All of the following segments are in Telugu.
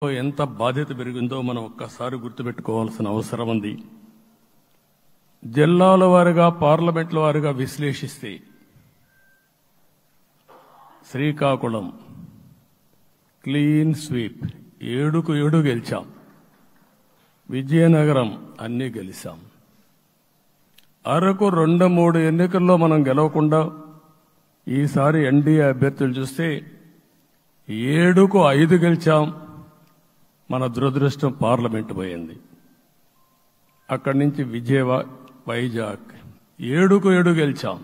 ఎంత బాధ్యత పెరిగిందో మనం ఒక్కసారి గుర్తుపెట్టుకోవాల్సిన అవసరం ఉంది. జిల్లాల వారీగా పార్లమెంట్ల వారీగా విశ్లేషిస్తే శ్రీకాకుళం క్లీన్ స్వీప్ 7కు 7 గెలిచాం. విజయనగరం అన్నీ గెలిచాం. అరకు 2-3 ఎన్నికల్లో మనం గెలవకుండా ఈసారి ఎన్డీఏ అభ్యర్థులు చూస్తే 7కు 5 గెలిచాం. మన దురదృష్టం పార్లమెంట్ పోయింది. అక్కడి నుంచి వైజాగ్ 7కు 7 గెలిచాం.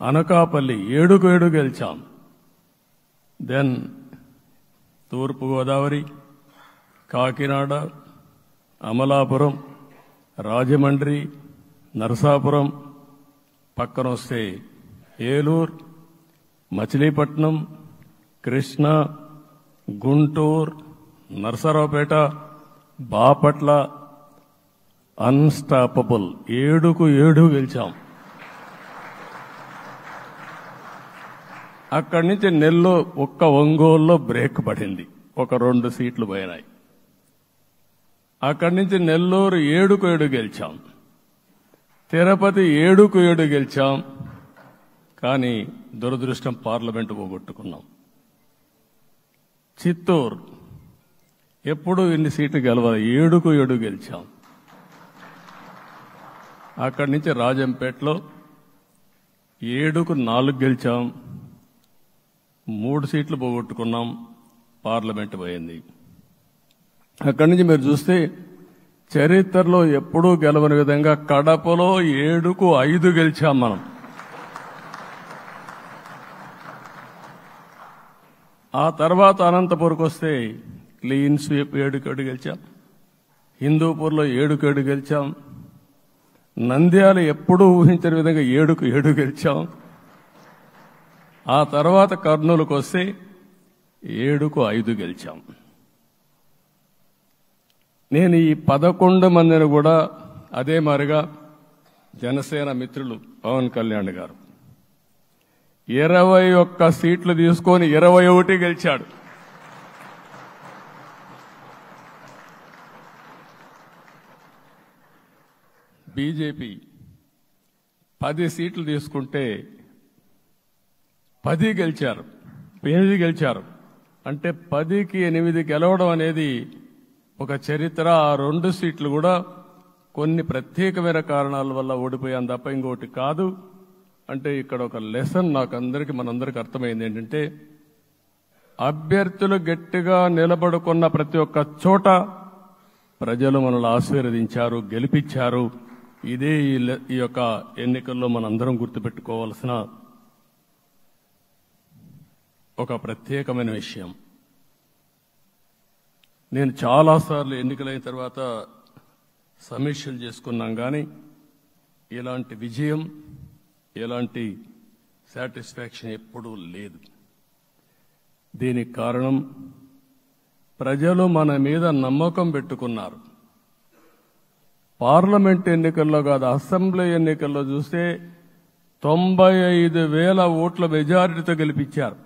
అనకాపల్లి 7కు 7 గెలిచాం. దెన్ తూర్పుగోదావరి, కాకినాడ, అమలాపురం, రాజమండ్రి, నరసాపురం, పక్కన వస్తే ఏలూరు, మచిలీపట్నం, కృష్ణా, గుంటూరు, నరసరావుపేట, బాపట్ల అన్స్టాపబుల్ 7కు 7 గెలిచాం. అక్కడి నుంచి ఒంగోలులో బ్రేక్ పడింది, ఒక 2 సీట్లు పోయినాయి. అక్కడి నుంచి నెల్లూరు 7కు 7 గెలిచాం. తిరుపతి 7కు 7 గెలిచాం. కానీ దురదృష్టం పార్లమెంటు పోగొట్టుకున్నాం. చిత్తూరు ఎప్పుడు ఇన్ని సీట్లు గెలవాలి, 7కు 7 గెలిచాం. అక్కడి నుంచి రాజంపేటలో 7కు 4 గెలిచాం. 3 సీట్లు పోగొట్టుకున్నాం. పార్లమెంటు పోయింది. అక్కడి నుంచి మీరు చూస్తే చరిత్రలో ఎప్పుడూ గెలవని విధంగా కడపలో 7కు 5 గెలిచాం మనం. ఆ తర్వాత అనంతపురంకి వస్తే క్లీన్ స్వీప్ 7కు 7 గెలిచాం. హిందూపూర్లో 7కు 7 గెలిచాం. నంద్యాల ఎప్పుడూ ఊహించని విధంగా 7కు 7 గెలిచాం. ఆ తర్వాత కర్నూలుకు వస్తే 7కు 5 గెలిచాం. నేను ఈ 11 మందిని కూడా అదే మారిగా జనసేన మిత్రులు పవన్ కళ్యాణ్ గారు 21 సీట్లు తీసుకొని 21 గెలిచాడు. బీజేపీ 10 సీట్లు తీసుకుంటే 10 గెలిచారు, 8 గెలిచారు. అంటే 10కి 8 గెలవడం అనేది ఒక చరిత్ర. ఆ 2 సీట్లు కూడా కొన్ని ప్రత్యేకమైన కారణాల వల్ల ఓడిపోయాం తప్ప ఇంకోటి కాదు. అంటే ఇక్కడ ఒక లెసన్ మనందరికీ అర్థమైంది ఏంటంటే, అభ్యర్థులు గట్టిగా నిలబడుకున్న ప్రతి ఒక్క చోట ప్రజలు మనల్ని ఆశీర్వదించారు, గెలిపించారు. ఇదే ఈ యొక్క ఎన్నికల్లో మనందరం గుర్తుపెట్టుకోవాల్సిన ఒక ప్రత్యేకమైన విషయం. నేను చాలాసార్లు ఎన్నికలైన తర్వాత సమీక్షలు చేసుకున్నాం, కానీ ఇలాంటి విజయం, ఎలాంటి సాటిస్ఫాక్షన్ ఎప్పుడూ లేదు. దీనికి కారణం ప్రజలు మన మీద నమ్మకం పెట్టుకున్నారు. పార్లమెంట్ ఎన్నికల్లో కాదు, అసెంబ్లీ ఎన్నికల్లో చూస్తే 95,000 ఓట్ల మెజారిటీతో గెలిపించారు.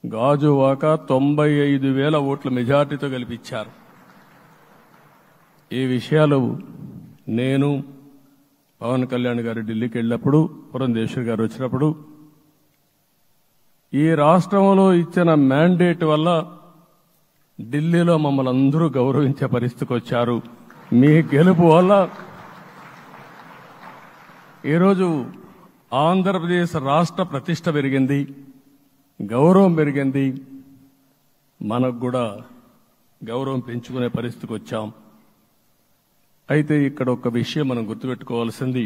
గాజువాక 95,000 ఓట్ల మెజారిటీతో గెలిపించారు. ఈ విషయాలు నేను పవన్ కళ్యాణ్ గారు ఢిల్లీకి వెళ్ళినప్పుడు, పురంధేశ్వరి గారు వచ్చినప్పుడు, ఈ రాష్ట్రంలో ఇచ్చిన మ్యాండేట్ వల్ల ఢిల్లీలో మమ్మల్ని అందరూ గౌరవించే పరిస్థితికి వచ్చారు. మీ గెలుపు వల్ల ఈరోజు ఆంధ్రప్రదేశ్ రాష్ట్ర ప్రతిష్ట పెరిగింది, గౌరవం పెరిగింది. మనకు కూడా గౌరవం పెంచుకునే పరిస్థితికి వచ్చాం. అయితే ఇక్కడ ఒక విషయం మనం గుర్తుపెట్టుకోవాల్సింది,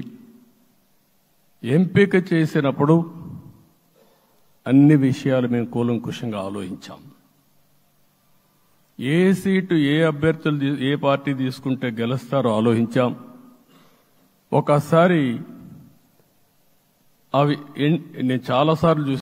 ఎంపిక చేసినప్పుడు అన్ని విషయాలు మేము కూలంకుషంగా ఆలోచించాం. ఏ సీటు ఏ అభ్యర్థులు ఏ పార్టీ తీసుకుంటే గెలుస్తారో ఆలోచించాం. ఒకసారి అవి నేను చాలాసార్లు